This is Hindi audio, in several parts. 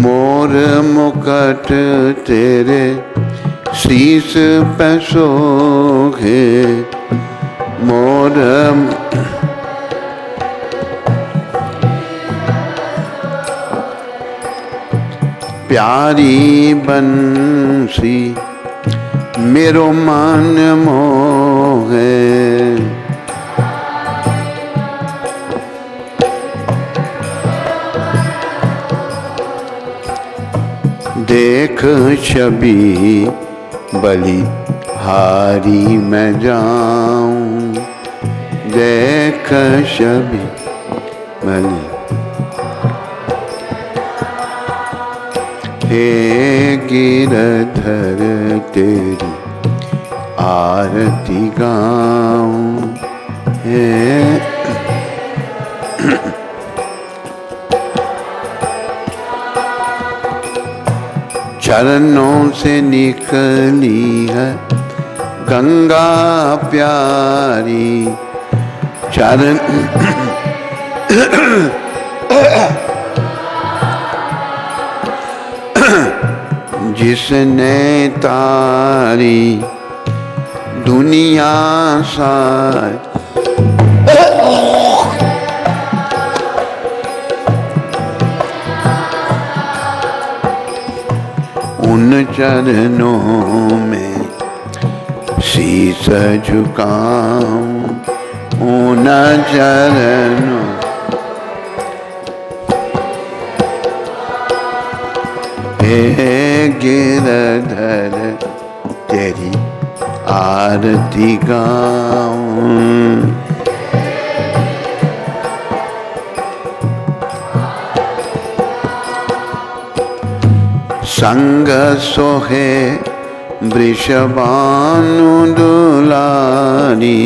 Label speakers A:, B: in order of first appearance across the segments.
A: मोर मुकुट तेरे शीस पे शोभे, मोर प्यारी बंसी मेरो मन मोहे। देख छवि बलिहारी मैं जाऊं, देख छवि बलि। हे गिरधर तेरी आरती गाऊं, हे चरणों से निकली है गंगा प्यारी, चरण जिसने तारी दुनिया सारी, उन चरणों में शीस झुकाऊं, उन चरणों। हे गिरधर तेरी आरती गाऊं, संग सोहे वृषभानु दुलारी,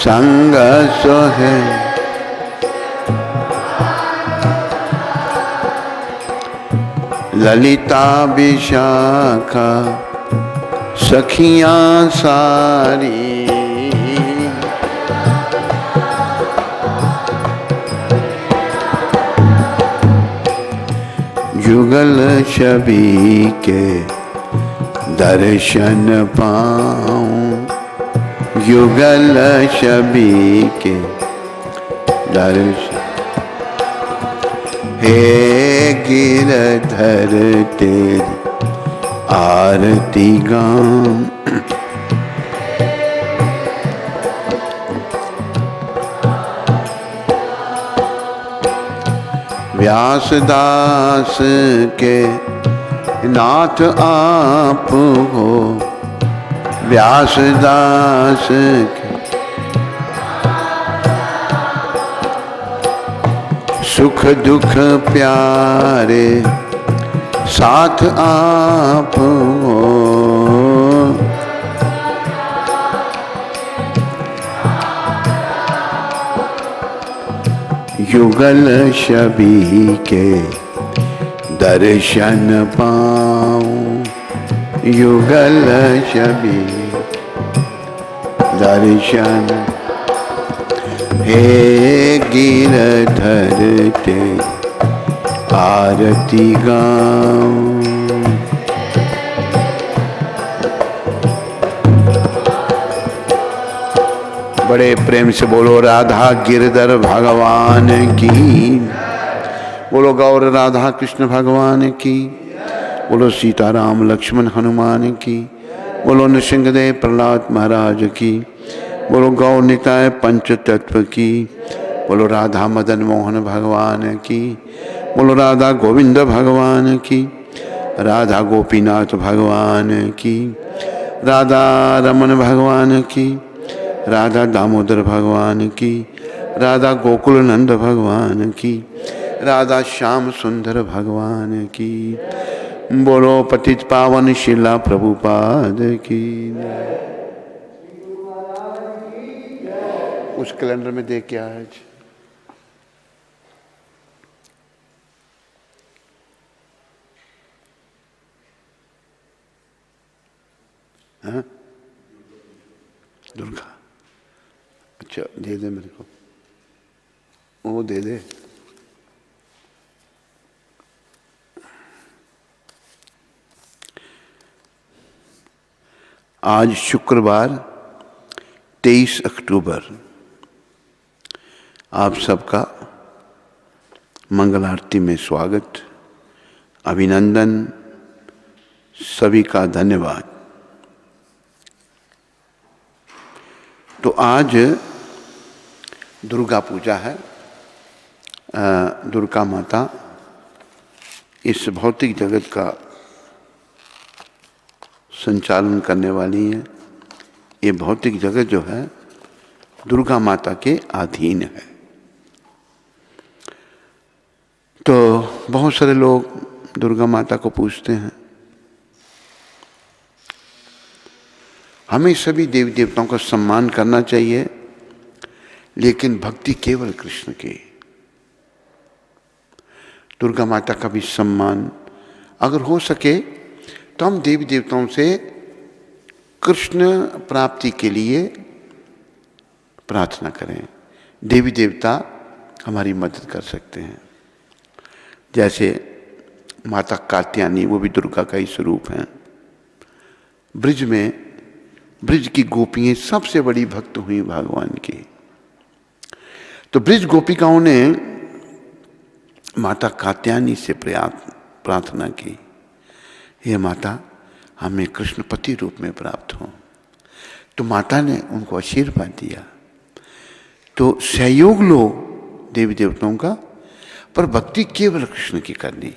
A: संग सोहे ललिता विशाखा सखियां सारी, युगल छवि के दर्शन पाऊं, युगल छवि के दर्शन। हे गिरधर तेरी आरती गाऊं, व्यासदास के नाथ आप हो, व्यासदास के सुख दुख प्यारे साथ आप हो, युगल छवि के दर्शन पाऊं, युगल छवि दर्शन। हे गिरधर तेरी आरती गाऊं, बड़े प्रेम से बोलो राधा गिरधर भगवान की, बोलो गौर राधा कृष्ण भगवान की, बोलो सीताराम लक्ष्मण हनुमान की, बोलो नृसिंहदेव प्रहलाद महाराज की, बोलो गौर निताय पंच तत्व की, बोलो राधा मदन मोहन भगवान की, बोलो राधा गोविंद भगवान की, राधा गोपीनाथ भगवान की, राधा रमन भगवान की, राधा दामोदर भगवान की, राधा गोकुल नंद भगवान की, राधा श्याम सुंदर भगवान की, बोलो पतित पावन शिला प्रभुपाद की। उस कैलेंडर में देख के आज हाँ दुर्गा, अच्छा दे दे मेरे को, वो दे दे। आज शुक्रवार 23 अक्टूबर, आप सबका मंगल आरती में स्वागत, अभिनंदन, सभी का धन्यवाद। तो आज दुर्गा पूजा है। दुर्गा माता इस भौतिक जगत का संचालन करने वाली है। ये भौतिक जगत जो है दुर्गा माता के अधीन है। तो बहुत सारे लोग दुर्गा माता को पूजते हैं। हमें सभी देवी देवताओं का सम्मान करना चाहिए, लेकिन भक्ति केवल कृष्ण की। दुर्गा माता का भी सम्मान अगर हो सके तो हम देवी देवताओं से कृष्ण प्राप्ति के लिए प्रार्थना करें। देवी देवता हमारी मदद कर सकते हैं। जैसे माता कात्यायनी, वो भी दुर्गा का ही स्वरूप है। ब्रिज की गोपियां सबसे बड़ी भक्त हुई भगवान की। तो ब्रिज गोपिकाओं ने माता कात्यायनी से प्रार्थना की, हे माता हमें कृष्णपति रूप में प्राप्त हो। तो माता ने उनको आशीर्वाद दिया। तो सहयोग लो देवी देवताओं का, पर भक्ति केवल कृष्ण की करनी।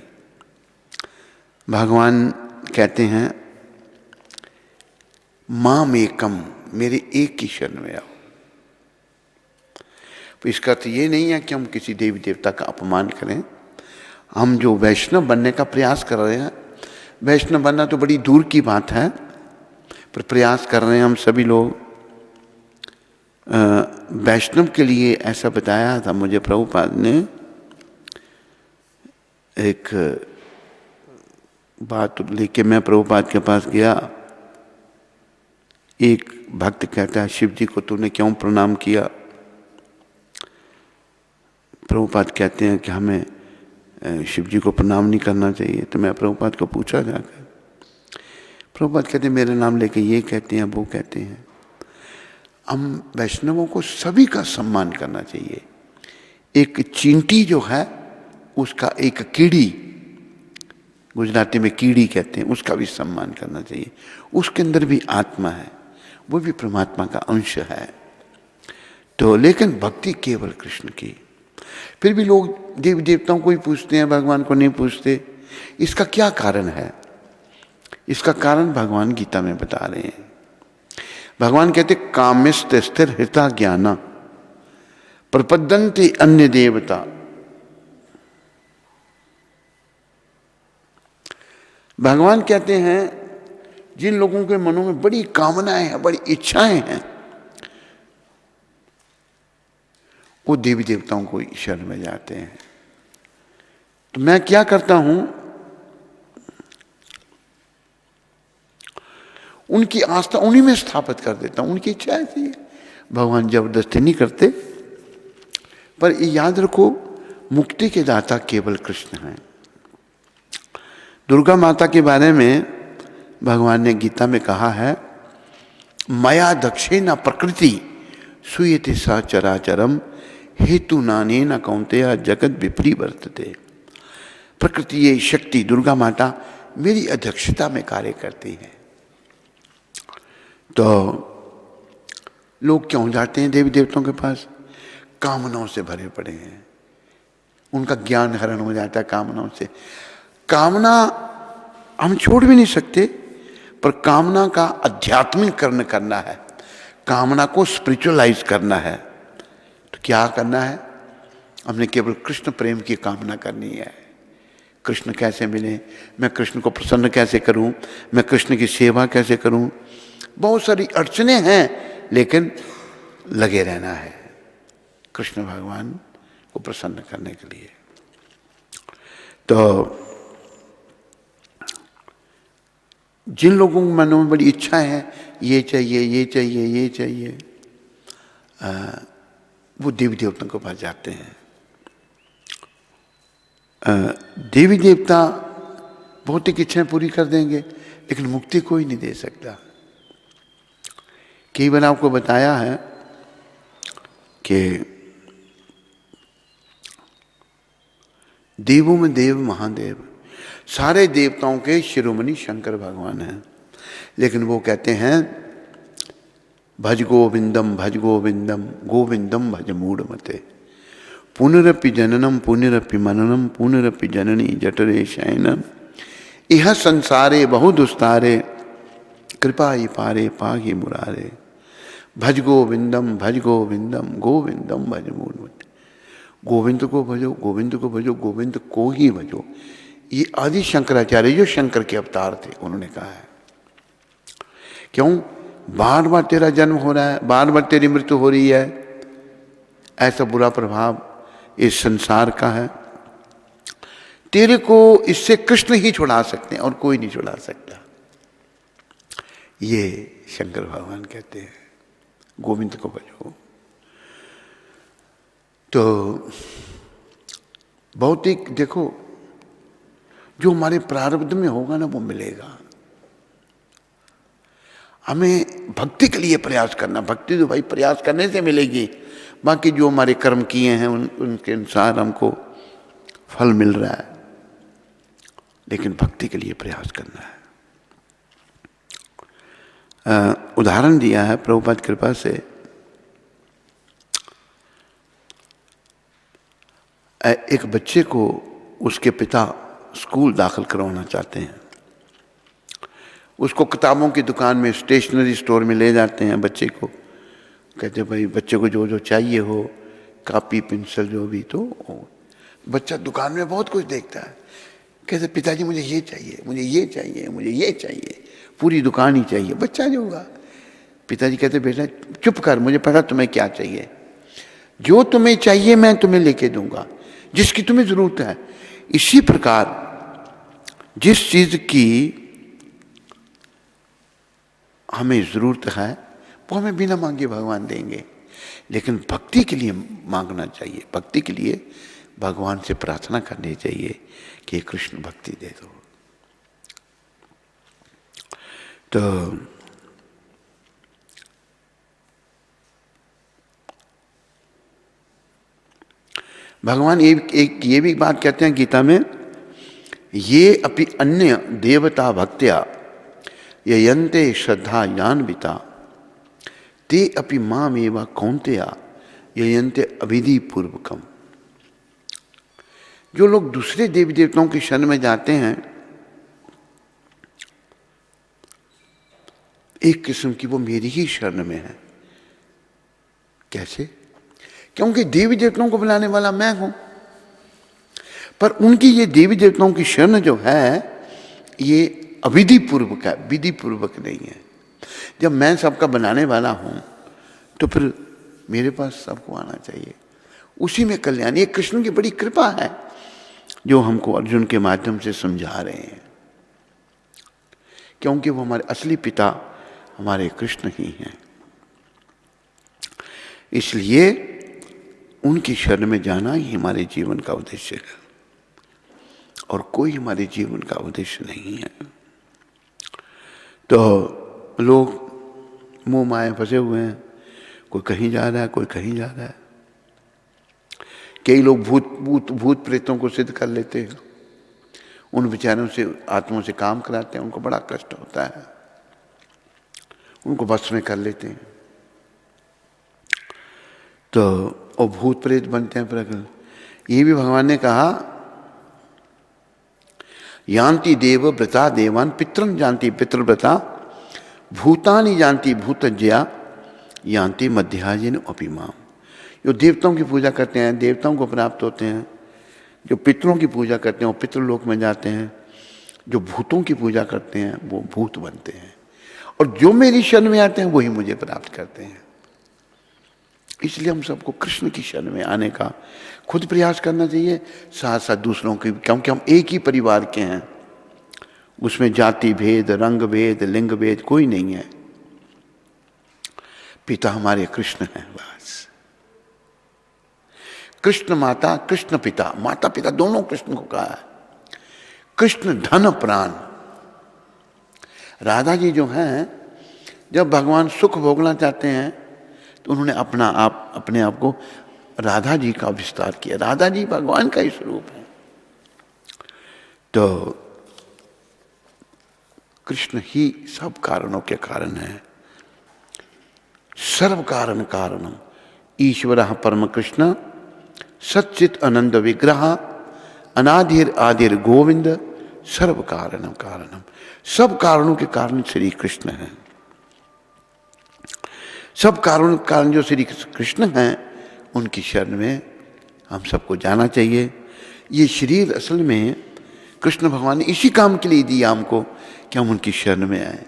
A: भगवान कहते हैं माम एकम, मेरे एक ही शरण में आओ। तो इसका अर्थ ये नहीं है कि हम किसी देवी देवता का अपमान करें। हम जो वैष्णव बनने का प्रयास कर रहे हैं, वैष्णव बनना तो बड़ी दूर की बात है, पर प्रयास कर रहे हैं हम सभी लोग। वैष्णव के लिए ऐसा बताया था मुझे प्रभुपाद ने। एक बात लेके मैं प्रभुपाद के पास गया। एक भक्त कहता है, शिव जी को तूने क्यों प्रणाम किया? प्रभुपाद कहते हैं कि हमें शिव जी को प्रणाम नहीं करना चाहिए। तो मैं प्रभुपाद को पूछा जाकर, प्रभुपाद कहते हैं मेरा नाम लेके ये कहते हैं वो कहते हैं। हम वैष्णवों को सभी का सम्मान करना चाहिए। एक चींटी जो है उसका, एक कीड़ी, गुजराती में कीड़ी कहते हैं, उसका भी सम्मान करना चाहिए। उसके अंदर भी आत्मा है, वो भी परमात्मा का अंश है। तो लेकिन भक्ति केवल कृष्ण की। फिर भी लोग देवी देवताओं को ही पूछते हैं, भगवान को नहीं पूछते। इसका क्या कारण है? इसका कारण भगवान गीता में बता रहे हैं। भगवान कहते काम्यस्ते स्थिर हृता ज्ञाना प्रपद्यन्ते अन्य देवता। भगवान कहते हैं जिन लोगों के मनों में बड़ी कामनाएं हैं, बड़ी इच्छाएं हैं, वो देवी देवताओं को शरण में जाते हैं। तो मैं क्या करता हूं, उनकी आस्था उन्हीं में स्थापित कर देता हूं। उनकी इच्छा ऐसी है, भगवान जबरदस्ती नहीं करते। पर ये याद रखो, मुक्ति के दाता केवल कृष्ण हैं। दुर्गा माता के बारे में भगवान ने गीता में कहा है, मया दक्षिणा प्रकृति सुयते सा चराचरम हेतु नाने न कौंतेया जगत विपरी वर्तते। प्रकृति, ये शक्ति दुर्गा माता मेरी अध्यक्षता में कार्य करती है। तो लोग क्यों जाते हैं देवी देवताओं के पास? कामनाओं से भरे पड़े हैं। उनका ज्ञान हरण हो जाता है कामनाओं से। कामना हम छोड़ भी नहीं सकते, पर कामना का आध्यात्मिकरण करना है, कामना को स्पिरिचुअलाइज करना है। तो क्या करना है? हमने केवल कृष्ण प्रेम की कामना करनी है। कृष्ण कैसे मिले, मैं कृष्ण को प्रसन्न कैसे करूं, मैं कृष्ण की सेवा कैसे करूं। बहुत सारी अड़चने हैं, लेकिन लगे रहना है कृष्ण भगवान को प्रसन्न करने के लिए। तो जिन लोगों के मनों में बड़ी इच्छा है, ये चाहिए ये चाहिए ये चाहिए, वो देवी देवताओं के पास जाते हैं। देवी देवता भौतिक इच्छाएं पूरी कर देंगे, लेकिन मुक्ति कोई नहीं दे सकता। कई बार आपको बताया है कि देवों में देव महादेव, सारे देवताओं के शिरोमणि शंकर भगवान हैं, लेकिन वो कहते हैं भज गोविंदम गोविंदम भज मूढ़मते, पुनरपि जननम पुनरपि मननम पुनरपि जननी जठरे शयनम, इह संसारे बहु दुस्तारे कृपा ही पारे पाहि मुरारे, भज गोविंदम गोविंदम भज मूढ़मते। गोविंद को भजो, गोविंद को भजो, गोविंद को ही भजो। ये आदि शंकराचार्य जो शंकर के अवतार थे उन्होंने कहा है। क्यों? बार बार तेरा जन्म हो रहा है, बार बार तेरी मृत्यु हो रही है, ऐसा बुरा प्रभाव इस संसार का है, तेरे को इससे कृष्ण ही छुड़ा सकते हैं और कोई नहीं छुड़ा सकता। ये शंकर भगवान कहते हैं गोविंद को भजो। तो भौतिक देखो, जो हमारे प्रारब्ध में होगा ना वो मिलेगा। हमें भक्ति के लिए प्रयास करना, भक्ति तो भाई प्रयास करने से मिलेगी, बाकी जो हमारे कर्म किए हैं उनके अनुसार हमको फल मिल रहा है, लेकिन भक्ति के लिए प्रयास करना है। उदाहरण दिया है प्रभुपाद कृपा से, एक बच्चे को उसके पिता स्कूल दाखिल करवाना चाहते हैं, उसको किताबों की दुकान में, स्टेशनरी स्टोर में ले जाते हैं बच्चे को, कहते भाई बच्चे को जो जो चाहिए हो, कापी पेंसिल जो भी, तो बच्चा दुकान में बहुत कुछ देखता है, कहते पिताजी मुझे ये चाहिए, मुझे ये चाहिए, मुझे ये चाहिए, पूरी दुकान ही चाहिए। बच्चा जो होगा, पिताजी कहते बेटा चुप कर, मुझे पता तुम्हें क्या चाहिए, जो तुम्हें चाहिए मैं तुम्हें लेके दूंगा, जिसकी तुम्हें जरूरत है। इसी प्रकार जिस चीज की हमें जरूरत है वो हमें बिना मांगे भगवान देंगे, लेकिन भक्ति के लिए मांगना चाहिए, भक्ति के लिए भगवान से प्रार्थना करनी चाहिए कि कृष्ण भक्ति दे दो। तो भगवान एक ये भी बात कहते हैं गीता में, ये अपि अन्य देवता भक्त्या ययन्ते श्रद्धा यान्विता ते अपि मामेव कौन्तेया ययन्ते अविधि पूर्वकम। जो लोग दूसरे देवी देवताओं की शरण में जाते हैं, एक किस्म की वो मेरी ही शरण में है। कैसे? क्योंकि देवी देवताओं को बुलाने वाला मैं हूं, पर उनकी ये देवी देवताओं की शरण जो है ये अविधि पूर्वक है, विधि पूर्वक नहीं है। जब मैं सबका बनाने वाला हूं तो फिर मेरे पास सबको आना चाहिए, उसी में कल्याण। ये कृष्ण की बड़ी कृपा है जो हमको अर्जुन के माध्यम से समझा रहे हैं, क्योंकि वो हमारे असली पिता हमारे कृष्ण ही हैं। इसलिए उनकी शरण में जाना ही हमारे जीवन का उद्देश्य है, और कोई हमारे जीवन का उद्देश्य नहीं है। तो लोग मुंह माए फंसे हुए हैं, कोई कहीं जा रहा है, कोई कहीं जा रहा है। कई लोग भूत प्रेतों को सिद्ध कर लेते हैं, उन बेचारों से आत्माओं से काम कराते हैं, उनको बड़ा कष्ट होता है, उनको बस में कर लेते हैं। तो और भूत प्रेत बनते हैं। फिर ये भी भगवान ने कहा, यान्ति देव व्रता देवान पितरन जानती पितृव्रता भूतानि जानती भूतज्ञा यान्ति मध्याजिन अपिमाम। जो देवताओं की पूजा करते हैं देवताओं को प्राप्त होते हैं, जो पितरों की पूजा करते हैं वो पितृलोक में जाते हैं, जो भूतों की पूजा करते हैं वो भूत बनते हैं, और जो मेरी शरण में आते हैं वही मुझे प्राप्त करते हैं। इसलिए हम सबको कृष्ण की शरण में आने का खुद प्रयास करना चाहिए, साथ साथ दूसरों की, क्योंकि हम एक ही परिवार के हैं, उसमें जाति भेद, रंग भेद, लिंग भेद कोई नहीं है। पिता हमारे कृष्ण हैं बस। कृष्ण माता, कृष्ण पिता, माता पिता दोनों कृष्ण को कहा है। कृष्ण धन प्राण। राधा जी जो हैं जब भगवान सुख भोगना चाहते हैं तो उन्होंने अपने आप को राधा जी का विस्तार किया। राधा जी भगवान का ही स्वरूप है। तो कृष्ण ही सब कारणों के कारण है। सर्व कारण कारणम ईश्वर परम कृष्ण सच्चित आनंद विग्रह अनादिर आदिर गोविंद सर्व कारणम कारणम। सब कारणों के कारण श्री कृष्ण हैं। सब कारणों के कारण जो श्री कृष्ण हैं उनकी शरण में हम सबको जाना चाहिए। ये शरीर असल में कृष्ण भगवान ने इसी काम के लिए दिया हमको कि हम उनकी शरण में आए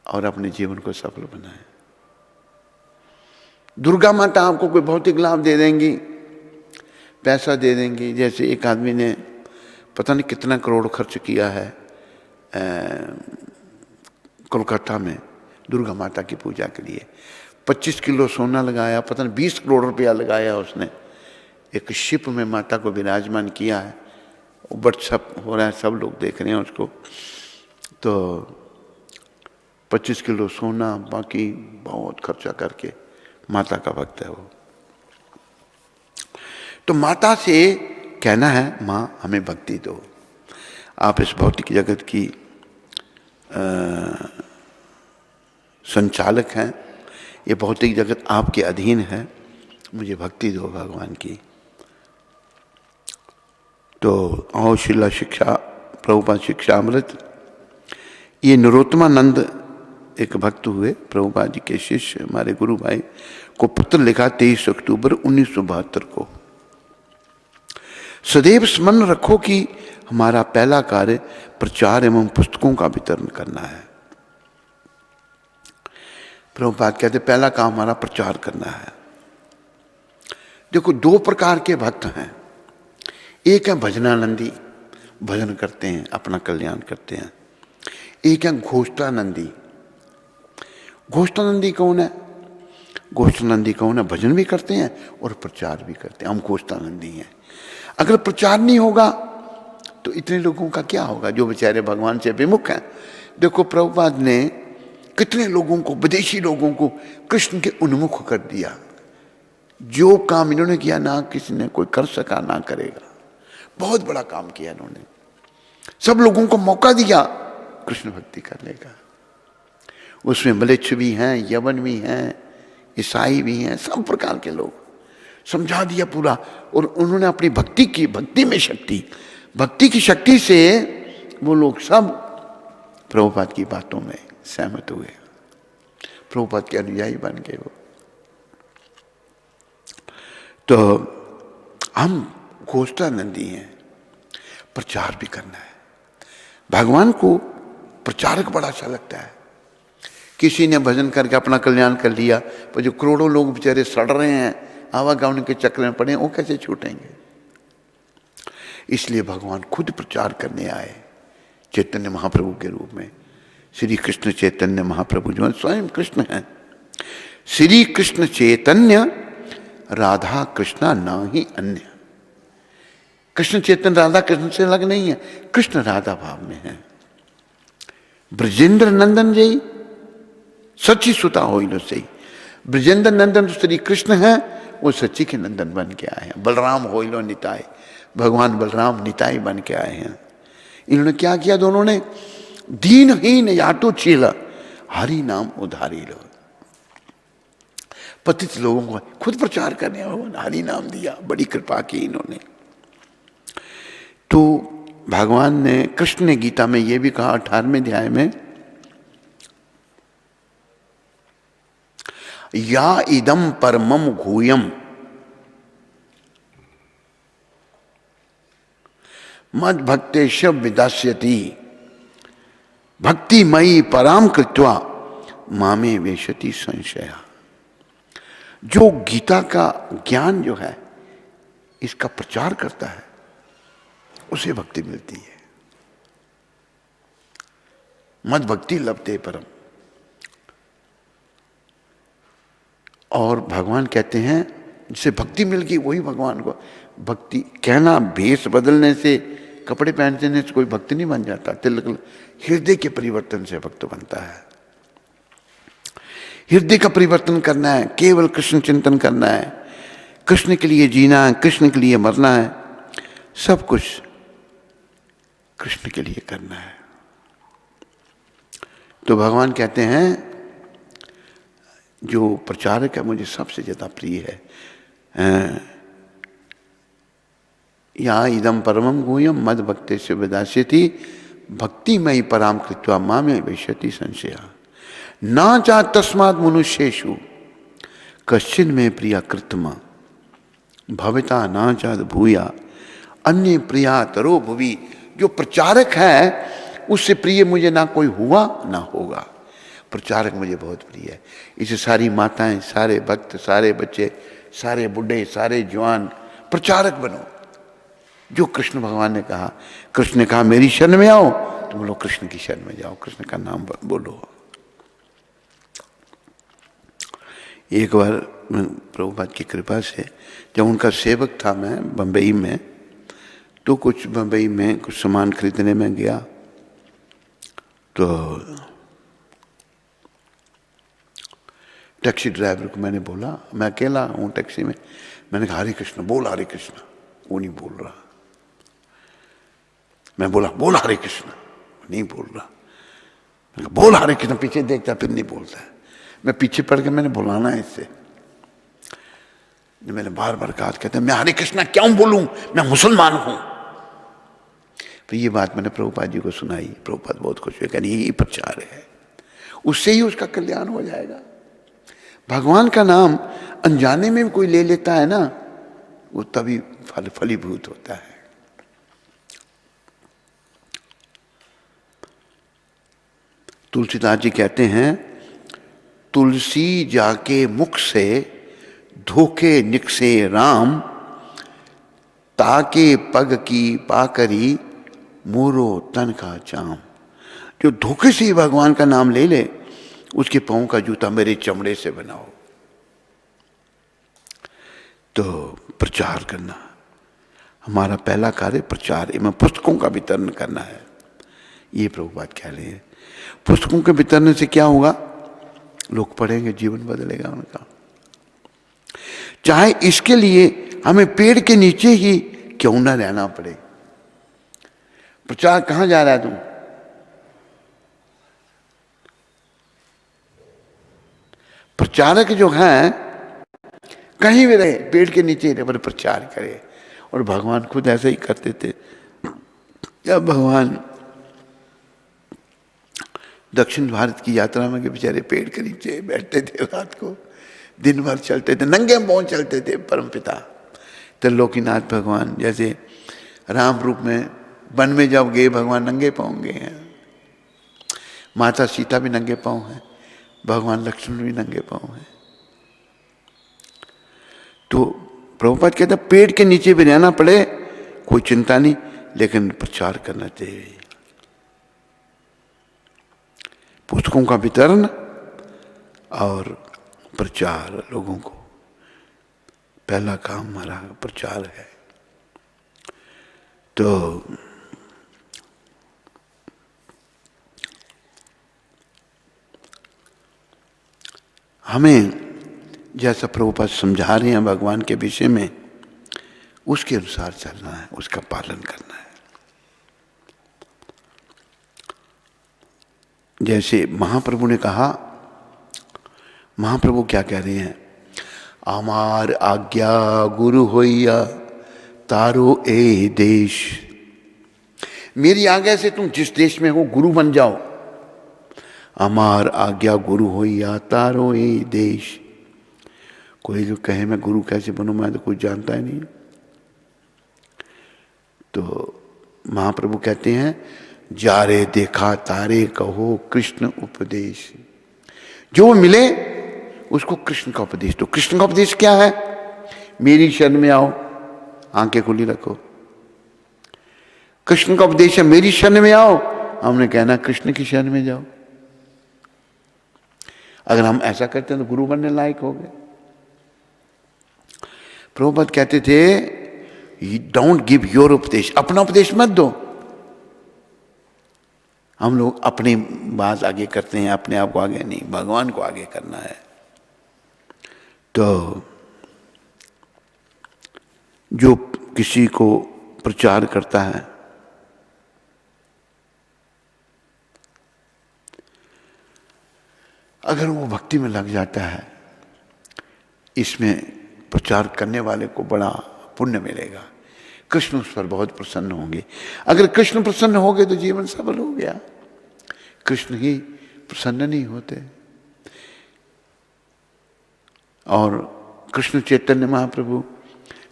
A: और अपने जीवन को सफल बनाएं। दुर्गा माता आपको कोई भौतिक लाभ दे देंगी, पैसा दे देंगी। जैसे एक आदमी ने पता नहीं कितना करोड़ खर्च किया है कोलकाता में दुर्गा माता की पूजा के लिए। 25 किलो सोना लगाया, पता नहीं 20 करोड़ रुपया लगाया उसने। एक शिप में माता को विराजमान किया है। व्हाट्सएप हो रहा है, सब लोग देख रहे हैं उसको। तो 25 किलो सोना, बाकी बहुत खर्चा करके माता का भक्त है वो। तो माता से कहना है माँ हमें भक्ति दो। आप इस भौतिक जगत की संचालक हैं, ये भौतिक जगत आपके अधीन है, मुझे भक्ति दो भगवान की। तो आओ शिला शिक्षा प्रभुपाद शिक्षा अमृत। ये नरोत्तमानंद एक भक्त हुए, प्रभुपाद जी के शिष्य, हमारे गुरु भाई को पत्र लिखा 23 अक्टूबर 1972 को। सदैव स्मरण रखो कि हमारा पहला कार्य प्रचार एवं पुस्तकों का वितरण करना है। प्रभुपाद कहते पहला काम हमारा प्रचार करना है। देखो 2 प्रकार के भक्त हैं। एक है भजनानंदी, भजन करते हैं, अपना कल्याण करते हैं। एक है घोषणानंदी। घोषणानंदी कौन है? घोषणानंदी कौन है? भजन भी करते हैं और प्रचार भी करते हैं। हम घोषणानंदी हैं। अगर प्रचार नहीं होगा तो इतने लोगों का क्या होगा जो बेचारे भगवान से विमुख हैं। देखो प्रभुपाद ने कितने लोगों को, विदेशी लोगों को कृष्ण के उन्मुख कर दिया। जो काम इन्होंने किया ना किसी ने कोई कर सका ना करेगा। बहुत बड़ा काम किया इन्होंने। सब लोगों को मौका दिया कृष्ण भक्ति करने का। उसमें मलेच्छ भी हैं, यवन भी हैं, ईसाई भी हैं, सब प्रकार के लोग। समझा दिया पूरा। और उन्होंने अपनी भक्ति की, भक्ति में शक्ति, भक्ति की शक्ति से वो लोग सब प्रभुपाद की बातों में सहमत हुए, प्रभुपाद के अनुयायी बन गए वो। तो हम घोषणानंदी हैं। प्रचार भी करना है। भगवान को प्रचारक बड़ा अच्छा लगता है। किसी ने भजन करके अपना कल्याण कर लिया, पर जो करोड़ों लोग बेचारे सड़ रहे हैं, आवागमन के चक्र में पड़े, वो कैसे छूटेंगे? इसलिए भगवान खुद प्रचार करने आए चैतन्य महाप्रभु के रूप में। श्री कृष्ण चैतन्य महाप्रभु जो स्वयं कृष्ण हैं। श्री कृष्ण चैतन्य राधा कृष्णा ना ही अन्य। कृष्ण चैतन्य राधा कृष्ण से अलग नहीं है, कृष्ण राधा भाव में है। ब्रजेंद्र नंदन जी सच्ची सुता हो लो सही। ब्रजेंद्र नंदन तो श्री कृष्ण है, वो सच्ची के नंदन बन के आए हैं। बलराम हो लो निताय, भगवान बलराम निताय बन के आए हैं। इन्होंने क्या किया? दोनों ने दीनहीन याटो चीला हरि नाम उधारी लो। पतित लोगों को खुद प्रचार करने हरि नाम दिया, बड़ी कृपा की इन्होंने। तो भगवान ने, कृष्ण ने गीता में यह भी कहा 18वें अध्याय में, या इदम परमम घूयम मद भक्तेश विदास्यति भक्तिमयी पराम कृत्वा मामे वेशति संशया। जो गीता का ज्ञान जो है इसका प्रचार करता है उसे भक्ति मिलती है। मद भक्ति लभते परम। और भगवान कहते हैं जिसे भक्ति मिल गई वही भगवान को भक्ति कहना। भेष बदलने से, कपड़े पहनने से कोई भक्त नहीं बन जाता। तिलक हृदय के परिवर्तन से भक्त बनता है। हृदय का परिवर्तन करना है, केवल कृष्ण चिंतन करना है, कृष्ण के लिए जीना है, कृष्ण के लिए मरना है, सब कुछ कृष्ण के लिए करना है। तो भगवान कहते हैं जो प्रचारक है मुझे सबसे ज्यादा प्रिय है। या इदम परमम गुह्यम मद भक्ति से विदास्यति भक्ति मई पराम कृत्वा मां में विशति संशया ना चा तस्मात् मनुष्येषु कश्चिन में प्रिया कृतमा भविता ना चाद भूया अन्य प्रिया तरो भुवि। जो प्रचारक है उससे प्रिय मुझे ना कोई हुआ ना होगा। प्रचारक मुझे बहुत प्रिय है। इसे सारी माताएं, सारे भक्त, सारे बच्चे, सारे बुढ़े, सारे जवान प्रचारक बनो। जो कृष्ण भगवान ने कहा, कृष्ण ने कहा मेरी शरण में आओ, तो बोलो कृष्ण की शरण में जाओ, कृष्ण का नाम बोलो। एक बार प्रभुपाद की कृपा से जब उनका सेवक था मैं बम्बई में, तो कुछ बम्बई में कुछ सामान खरीदने में गया, तो टैक्सी ड्राइवर को मैंने बोला, मैं अकेला हूँ टैक्सी में, मैंने कहा हरे कृष्ण, बोल हरे कृष्ण। वो नहीं बोल रहा। मैं बोला बोल हरे कृष्ण, नहीं बोल रहा। मैं कहा बोल हरे कृष्ण, पीछे देखता फिर नहीं बोलता है। मैं पीछे पड़ के मैंने बुलाना है इससे, मैंने बार बार कहा, कहते मैं हरे कृष्णा क्यों बोलूं, मैं मुसलमान हूं। तो ये बात मैंने प्रभुपाद जी को सुनाई। प्रभुपाद बहुत खुश हुए, कहने यही प्रचार है, उससे ही उसका कल्याण हो जाएगा। भगवान का नाम अनजाने में भी कोई ले लेता है ना, वो तभी फलीभूत होता है। तुलसीदास जी कहते हैं, तुलसी जाके मुख से धोखे निकसे राम, ताके पग की पाकरी मोरो तन का चाम। जो धोखे से ही भगवान का नाम ले ले, उसके पांव का जूता मेरे चमड़े से बनाओ। तो प्रचार करना हमारा पहला कार्य, प्रचार एवं पुस्तकों का वितरण करना है। ये प्रभुपाद कह रहे हैं। पुस्तकों के वितरण से क्या होगा, लोग पढ़ेंगे, जीवन बदलेगा उनका। चाहे इसके लिए हमें पेड़ के नीचे ही क्यों ना रहना पड़े। प्रचार कहां जा रहा है तुम? प्रचारक जो हैं कहीं भी रहे, पेड़ के नीचे रहे पर प्रचार करे। और भगवान खुद ऐसा ही करते थे। जब भगवान दक्षिण भारत की यात्रा में के बेचारे पेड़ के नीचे बैठते थे, रात को दिन भर चलते थे, नंगे पांव चलते थे। परमपिता त्रिलोकीनाथ भगवान जैसे राम रूप में वन में जब गए, भगवान नंगे पांव गए हैं। माता सीता भी नंगे पांव हैं, भगवान लक्ष्मण भी नंगे पांव हैं। तो प्रभुपाद कहते पेड़ के नीचे भी रहना पड़े कोई चिंता नहीं, लेकिन प्रचार करना चाहिए। पुस्तकों का वितरण और प्रचार, लोगों को पहला काम हमारा प्रचार है। तो हमें जैसा प्रभुपाद समझा रहे हैं भगवान के विषय में, उसके अनुसार चलना है, उसका पालन करना है। जैसे महाप्रभु ने कहा, महाप्रभु क्या कह रहे हैं, आमार आज्ञा गुरु होइया तारो ए देश। मेरी आज्ञा से तुम जिस देश में हो गुरु बन जाओ। अमार आज्ञा गुरु होइया तारो ए देश। कोई जो कहे मैं गुरु कैसे बनूं, मैं तो कुछ जानता ही नहीं। तो महाप्रभु कहते हैं, जारे देखा तारे कहो कृष्ण उपदेश। जो मिले उसको कृष्ण का उपदेश दो। कृष्ण का उपदेश क्या है? मेरी शरण में आओ, आंखें खुली रखो। कृष्ण का उपदेश है मेरी शरण में आओ, हमने कहना कृष्ण की शरण में जाओ। अगर हम ऐसा करते हैं तो गुरु बनने लायक हो गए। प्रभुपाद कहते थे, डोंट गिव योर उपदेश, अपना उपदेश मत दो। हम लोग अपनी बात आगे करते हैं, अपने आप को आगे नहीं, भगवान को आगे करना है। तो जो किसी को प्रचार करता है, अगर वो भक्ति में लग जाता है, इसमें प्रचार करने वाले को बड़ा पुण्य मिलेगा। कृष्ण उस पर बहुत प्रसन्न होंगे। अगर कृष्ण प्रसन्न हो गए तो जीवन सफल हो गया। कृष्ण ही प्रसन्न नहीं होते। और कृष्ण चैतन्य महाप्रभु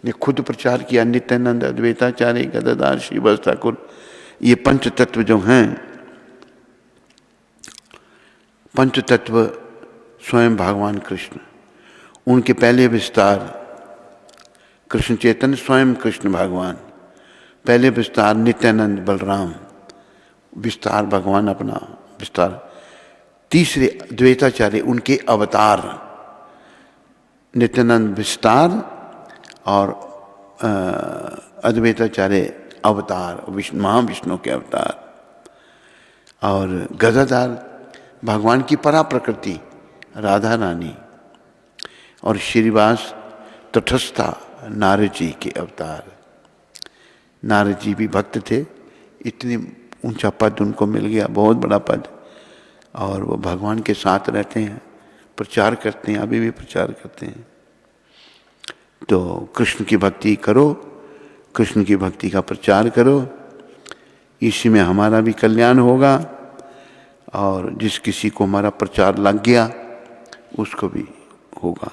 A: ने खुद प्रचार किया, नित्यानंद, अद्वैताचार्य, गदाधर, श्रीवास ठाकुर, ये पंच तत्व जो हैं, पंच तत्व स्वयं भगवान कृष्ण, उनके पहले विस्तार कृष्ण चैतन्य स्वयं कृष्ण भगवान, पहले विस्तार नित्यानंद बलराम, विस्तार भगवान अपना विस्तार, तीसरे द्वैताचार्य उनके अवतार, नित्यानंद विस्तार और अद्वैताचार्य अवतार, महाविष्णु के अवतार, और गदाधर भगवान की परा प्रकृति राधा रानी, और श्रीवास तटस्था नारद जी के अवतार। नारद जी भी भक्त थे, इतने ऊंचा पद उनको मिल गया, बहुत बड़ा पद, और वो भगवान के साथ रहते हैं, प्रचार करते हैं, अभी भी प्रचार करते हैं। तो कृष्ण की भक्ति करो, कृष्ण की भक्ति का प्रचार करो, इसी में हमारा भी कल्याण होगा, और जिस किसी को हमारा प्रचार लग गया उसको भी होगा।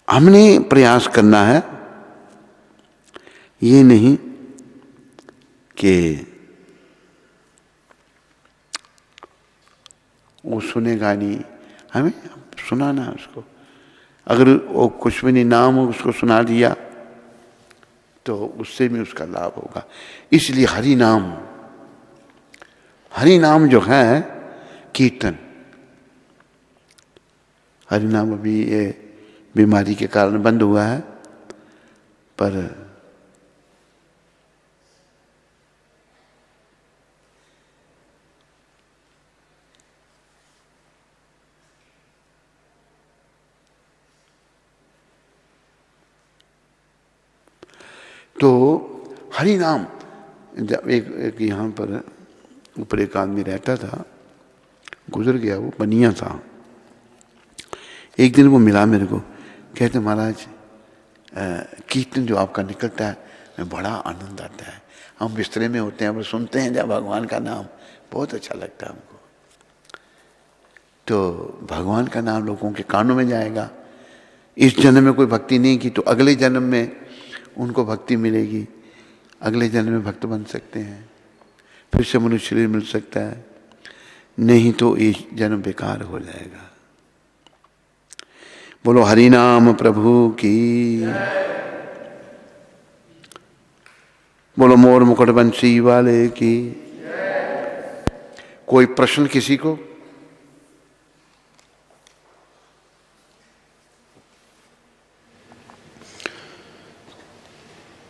A: हमने प्रयास करना है, ये नहीं कि वो सुनेगा नहीं, हमें सुनाना है उसको। अगर वो कुछ भी नहीं नाम हो उसको सुना दिया तो उससे भी उसका लाभ होगा। इसलिए हरि नाम जो है कीर्तन, हरि नाम अभी ये बीमारी के कारण बंद हुआ है, पर तो हरि नाम, जब एक यहाँ पर ऊपर एक आदमी रहता था, गुजर गया, वो बनिया था। एक दिन वो मिला मेरे को, कहते महाराज कीर्तन जो आपका निकलता है में बड़ा आनंद आता है, हम बिस्तरे में होते हैं, हम सुनते हैं जब भगवान का नाम, बहुत अच्छा लगता है हमको। तो भगवान का नाम लोगों के कानों में जाएगा। इस जन्म में कोई भक्ति नहीं की तो अगले जन्म में उनको भक्ति मिलेगी, अगले जन्म में भक्त बन सकते हैं, फिर से मनुष्य शरीर मिल सकता है, नहीं तो ये जन्म बेकार हो जाएगा। बोलो हरि नाम प्रभु की, बोलो मोर मुकुट बंसी वाले की। कोई प्रश्न किसी को?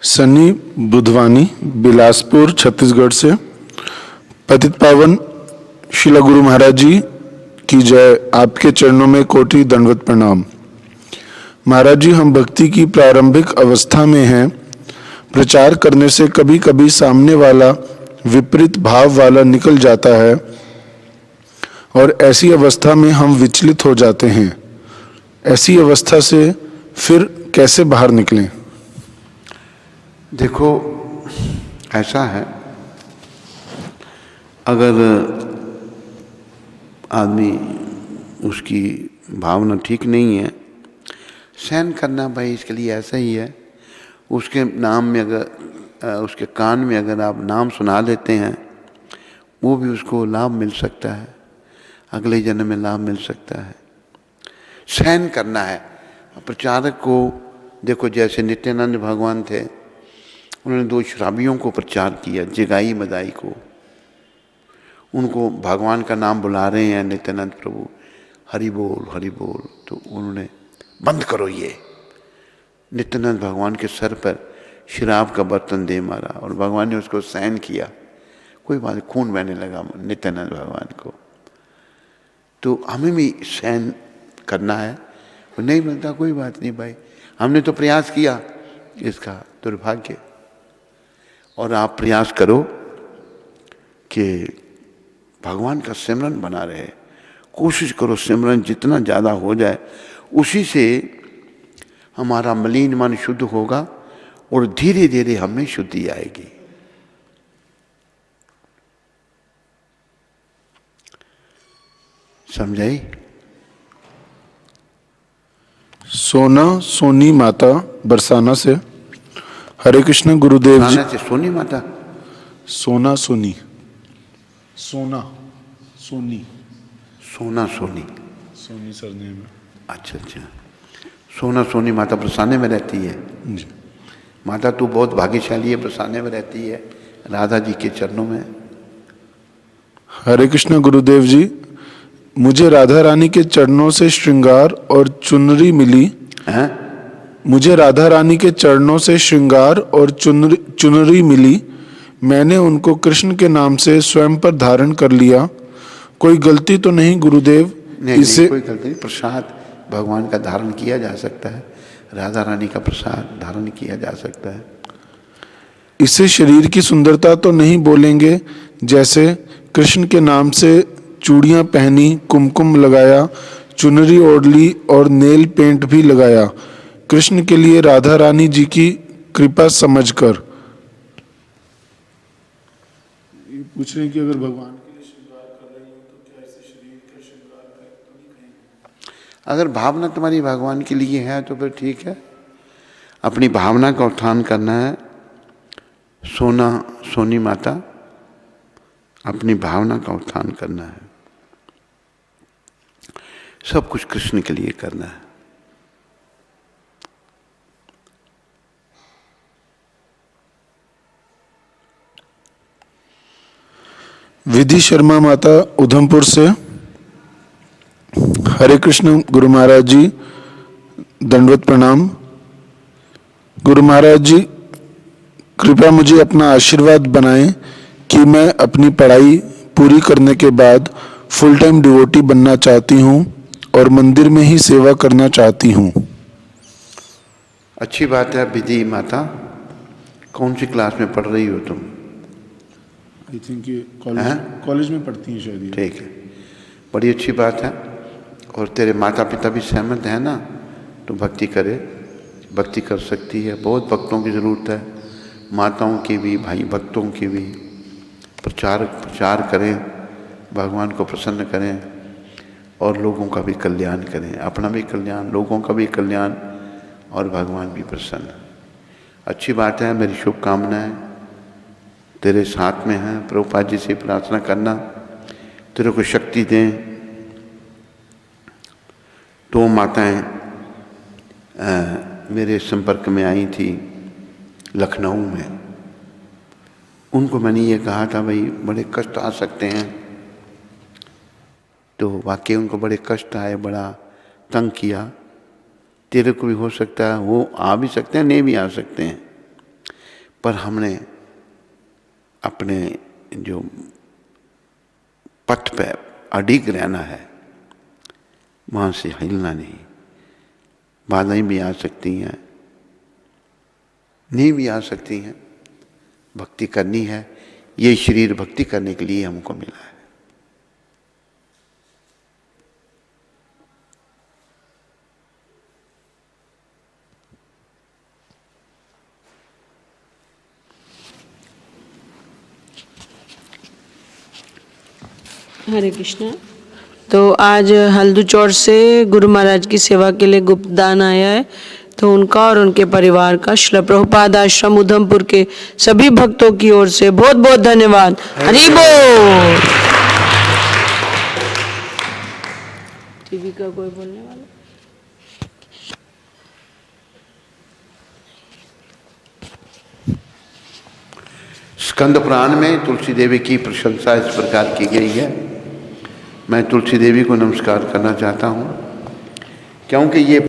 B: सन्नी बुधवानी, बिलासपुर, छत्तीसगढ़ से। पतित पावन शिला गुरु महाराज जी की जय। आपके चरणों में कोटि दंडवत प्रणाम। महाराज जी, हम भक्ति की प्रारंभिक अवस्था में हैं। प्रचार करने से कभी कभी सामने वाला विपरीत भाव वाला निकल जाता है और ऐसी अवस्था में हम विचलित हो जाते हैं। ऐसी अवस्था से फिर कैसे बाहर निकलें?
A: देखो, ऐसा है, अगर आदमी उसकी भावना ठीक नहीं है, सहन करना भाई इसके लिए ऐसा ही है। उसके नाम में अगर उसके कान में अगर आप नाम सुना देते हैं, वो भी उसको लाभ मिल सकता है, अगले जन्म में लाभ मिल सकता है। सहन करना है। प्रचारक को देखो, जैसे नित्यानंद भगवान थे, उन्होंने 2 शराबियों को प्रचार किया, जगाई मदाई को। उनको भगवान का नाम बुला रहे हैं नित्यानंद प्रभु, हरि बोल हरि बोल, तो उन्होंने बंद करो ये। नित्यानंद भगवान के सर पर शराब का बर्तन दे मारा और भगवान ने उसको सहन किया। कोई बात नहीं, खून बहने लगा नित्यानंद भगवान को, तो हमें भी सहन करना है। नहीं मिलता कोई बात नहीं भाई, हमने तो प्रयास किया, इसका दुर्भाग्य। और आप प्रयास करो कि भगवान का सिमरन बना रहे, कोशिश करो सिमरन जितना ज़्यादा हो जाए, उसी से हमारा मलिन मन शुद्ध होगा और धीरे धीरे हमें शुद्धि आएगी। समझाई?
B: सोना सोनी माता बरसाना से। हरे कृष्ण गुरुदेव जी।
A: से सोनी माता,
B: सोना सोनी, सोना सोनी,
A: सोना सोनी,
B: सोनी सरनेम है।
A: अच्छा अच्छा, सोना सोनी माता बरसाने में रहती है
B: जी।
A: माता तू बहुत भाग्यशाली है, बरसाने में रहती है राधा जी के चरणों में।
B: हरे कृष्ण गुरुदेव जी, मुझे राधा रानी के चरणों से श्रृंगार और चुनरी मिली।
A: हैं?
B: मुझे राधा रानी के चरणों से श्रृंगार और चुनरी मिली। मैंने उनको कृष्ण के नाम से स्वयं पर धारण कर लिया। कोई गलती तो नहीं गुरुदेव?
A: नहीं, कोई गलती नहीं। प्रसाद भगवान का धारण किया जा सकता है, राधा रानी का प्रसाद धारण किया जा सकता है।
B: इसे शरीर की सुंदरता तो नहीं बोलेंगे? जैसे कृष्ण के नाम से चूड़ियां पहनी, कुमकुम लगाया, चुनरी ओढ़ ली और नेल पेंट भी लगाया, कृष्ण के लिए राधा रानी जी की कृपा समझकर। पूछ रहे हैं कि अगर भगवान के लिए श्रृंगार कर रही हो तो क्या इसे शरीर का श्रृंगार तो नहीं कहेंगे?
A: अगर भावना तुम्हारी भगवान के लिए है तो फिर ठीक है, अपनी भावना का उत्थान करना है। सोना सोनी माता, अपनी भावना का उत्थान करना है, सब कुछ कृष्ण के लिए करना है।
B: विधि शर्मा माता उधमपुर से। हरे कृष्ण गुरु महाराज जी, दंडवत प्रणाम। गुरु महाराज जी, कृपया मुझे अपना आशीर्वाद बनाएं कि मैं अपनी पढ़ाई पूरी करने के बाद फुल टाइम डिवोटी बनना चाहती हूं और मंदिर में ही सेवा करना चाहती हूं।
A: अच्छी बात है विधि माता। कौन सी क्लास में पढ़ रही हो तुम?
B: आई थिंक कॉलेज में पढ़ती हैं शायद।
A: ठीक है, बड़ी अच्छी बात है। और तेरे माता पिता भी सहमत हैं ना? तो भक्ति करे, भक्ति कर सकती है। बहुत भक्तों की ज़रूरत है, माताओं की भी, भाई भक्तों की भी। प्रचार करें, भगवान को प्रसन्न करें और लोगों का भी कल्याण करें, अपना भी कल्याण, लोगों का भी कल्याण और भगवान भी प्रसन्न। अच्छी बात है, मेरी शुभकामनाएं तेरे साथ में हैं। प्रभुपाद जी से प्रार्थना करना तेरे को शक्ति दें। दो माताएं मेरे संपर्क में आई थी लखनऊ में। उनको मैंने ये कहा था भाई बड़े कष्ट आ सकते हैं, तो वाकई उनको बड़े कष्ट आए, बड़ा तंग किया। तेरे को भी हो सकता है, वो आ भी सकते हैं, नहीं भी आ सकते हैं, पर हमने अपने जो पथ पे अडिग रहना है, वहाँ से हिलना नहीं। बाधाएं भी आ सकती हैं, नहीं भी आ सकती हैं, भक्ति करनी है। ये शरीर भक्ति करने के लिए हमको मिला है।
C: हरे कृष्णा। तो आज हल्दूचौर से गुरु महाराज की सेवा के लिए गुप्त दान आया है, तो उनका और उनके परिवार का श्रील प्रभुपाद आश्रम उधमपुर के सभी भक्तों की ओर से बहुत बहुत धन्यवाद। हरि बोल। टीवी का कोई बोलने वाला?
A: स्कंद पुराण में तुलसी देवी की प्रशंसा इस प्रकार की गई है। मैं तुलसी देवी को नमस्कार करना चाहता हूँ, क्योंकि ये